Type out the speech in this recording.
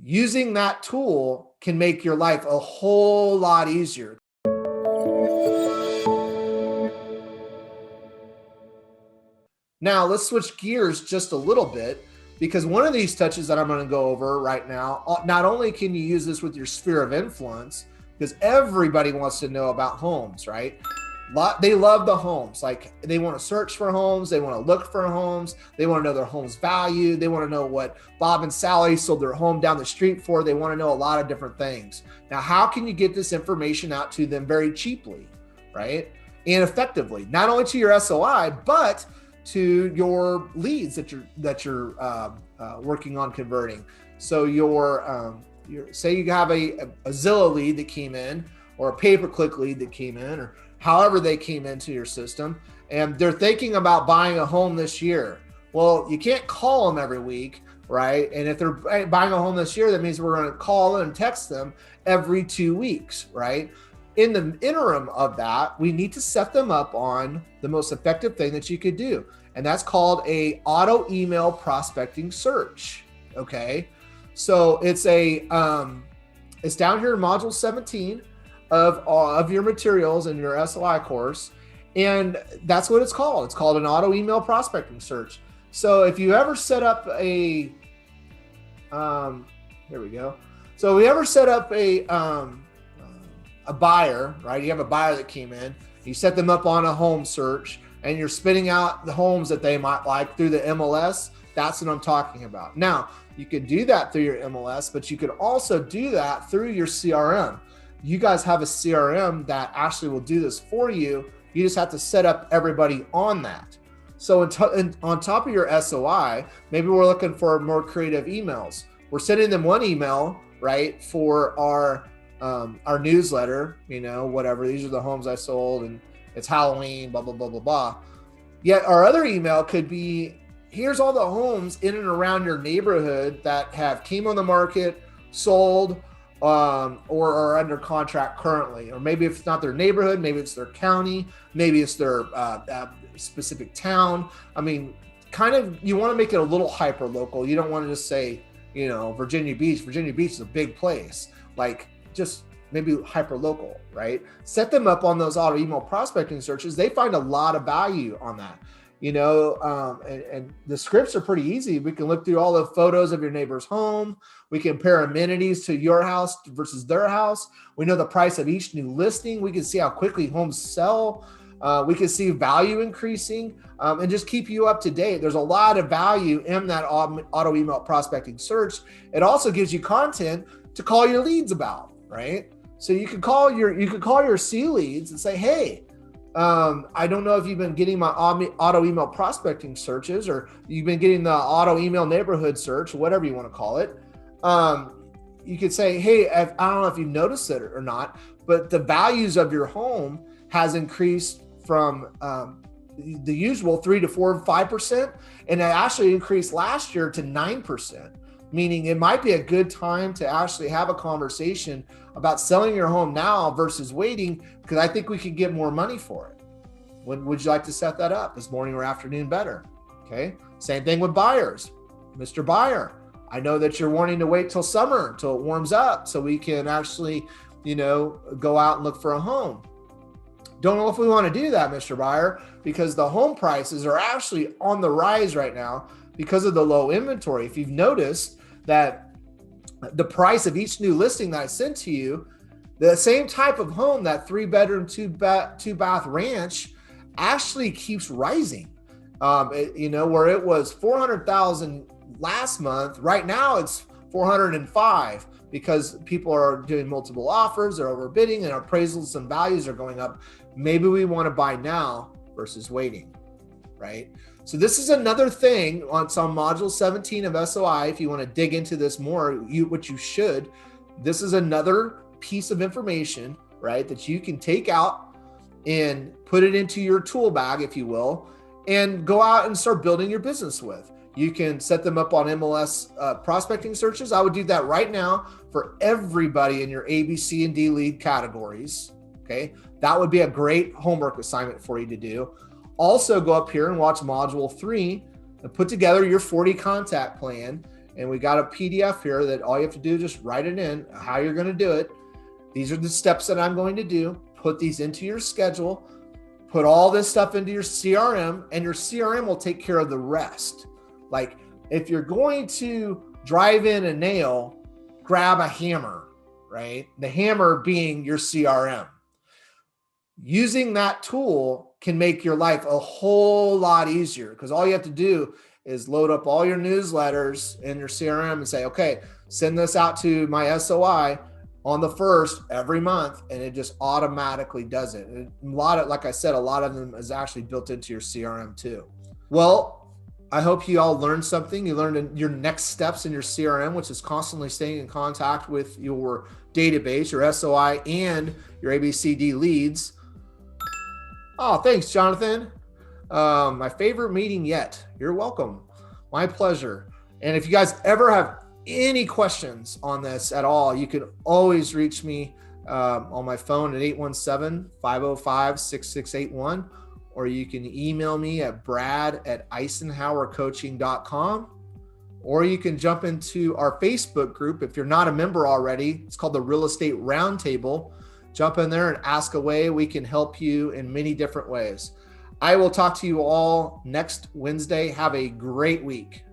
Using that tool can make your life a whole lot easier. Now let's switch gears just a little bit, because one of these touches that I'm going to go over right now, not only can you use this with your sphere of influence, because everybody wants to know about homes, right? They love the homes. Like, they want to search for homes. They want to look for homes. They want to know their home's value. They want to know what Bob and Sally sold their home down the street for. They want to know a lot of different things. Now, how can you get this information out to them very cheaply, right? And effectively, not only to your SOI, but to your leads that you're working on converting. So your say you have a Zillow lead that came in, or a pay-per-click lead that came in, or however they came into your system, and they're thinking about buying a home this year. Well, you can't call them every week, right? And if they're buying a home this year, that means we're going to call and text them every 2 weeks, right? In the interim of that, we need to set them up on the most effective thing that you could do. And that's called a auto email prospecting search. Okay. So it's it's down here in module 17 of your materials in your SOI course. And that's what it's called. It's called an auto email prospecting search. So if you ever set up here we go. So if we ever set up a buyer, right? You have a buyer that came in, you set them up on a home search, and you're spitting out the homes that they might like through the MLS. That's what I'm talking about. Now, you could do that through your MLS, but you could also do that through your CRM. You guys have a CRM that actually will do this for you. You just have to set up everybody on that. So on top of your SOI, maybe we're looking for more creative emails. We're sending them one email, right, for our newsletter, whatever. These are the homes I sold, and it's Halloween, blah, blah, blah, blah, blah. Yet our other email could be, here's all the homes in and around your neighborhood that have came on the market, sold, or are under contract currently. Or maybe if it's not their neighborhood, maybe it's their county, maybe it's their specific town. I mean, kind of, you want to make it a little hyper local. You don't want to just say, Virginia Beach. Virginia Beach is a big place. Like, just maybe hyper local, right? Set them up on those auto email prospecting searches. They find a lot of value on that, and the scripts are pretty easy. We can look through all the photos of your neighbor's home. We can compare amenities to your house versus their house. We know the price of each new listing. We can see how quickly homes sell. We can see value increasing, and just keep you up to date. There's a lot of value in that auto email prospecting search. It also gives you content to call your leads about, right? So you could call your C leads and say, hey, I don't know if you've been getting my auto email prospecting searches, or you've been getting the auto email neighborhood search, whatever you want to call it. You could say, hey, I don't know if you've noticed it or not, but the values of your home has increased from the usual 3 to 4, 5%, and it actually increased last year to 9%. Meaning it might be a good time to actually have a conversation about selling your home now versus waiting, because I think we could get more money for it. When would you like to set that up? Is morning or afternoon better? Okay. Same thing with buyers. Mr. Buyer, I know that you're wanting to wait till summer, until it warms up, so we can actually, go out and look for a home. Don't know if we want to do that, Mr. Buyer, because the home prices are actually on the rise right now because of the low inventory. If you've noticed that the price of each new listing that I sent to you, the same type of home, that 3-bedroom, 2-bath ranch, actually keeps rising. Where it was 400,000 last month, right now it's 405, because people are doing multiple offers, they're overbidding, and appraisals and values are going up. Maybe we want to buy now versus waiting, right? So this is another thing on module 17 of SOI. If you want to dig into this more, which you should, this is another piece of information, right, that you can take out and put it into your tool bag, if you will, and go out and start building your business with. You can set them up on MLS prospecting searches. I would do that right now for everybody in your A, B, C, and D lead categories. Okay, that would be a great homework assignment for you to do. Also, go up here and watch module 3 and put together your 40 contact plan And we got a PDF here that all you have to do is just write it in, how you're going to do it. These are the steps that I'm going to do. Put these into your schedule. Put all this stuff into your CRM, and your CRM will take care of the rest. Like if you're going to drive in a nail, grab a hammer, right? The hammer being your CRM. Using that tool can make your life a whole lot easier, because all you have to do is load up all your newsletters in your CRM and say, okay, send this out to my SOI on the 1st every month, and it just automatically does it. And a lot of, like I said, a lot of them is actually built into your CRM too. Well, I hope you all learned something. You learned your next steps in your CRM, which is constantly staying in contact with your database, your SOI, and your ABCD leads. Oh, thanks, Jonathan. My favorite meeting yet. You're welcome. My pleasure. And if you guys ever have any questions on this at all, you can always reach me on my phone at 817-505-6681, or you can email me at brad@eicenhowercoaching.com, or you can jump into our Facebook group. If you're not a member already, it's called the Real Estate Roundtable. Jump in there and ask away. We can help you in many different ways. I will talk to you all next Wednesday. Have a great week.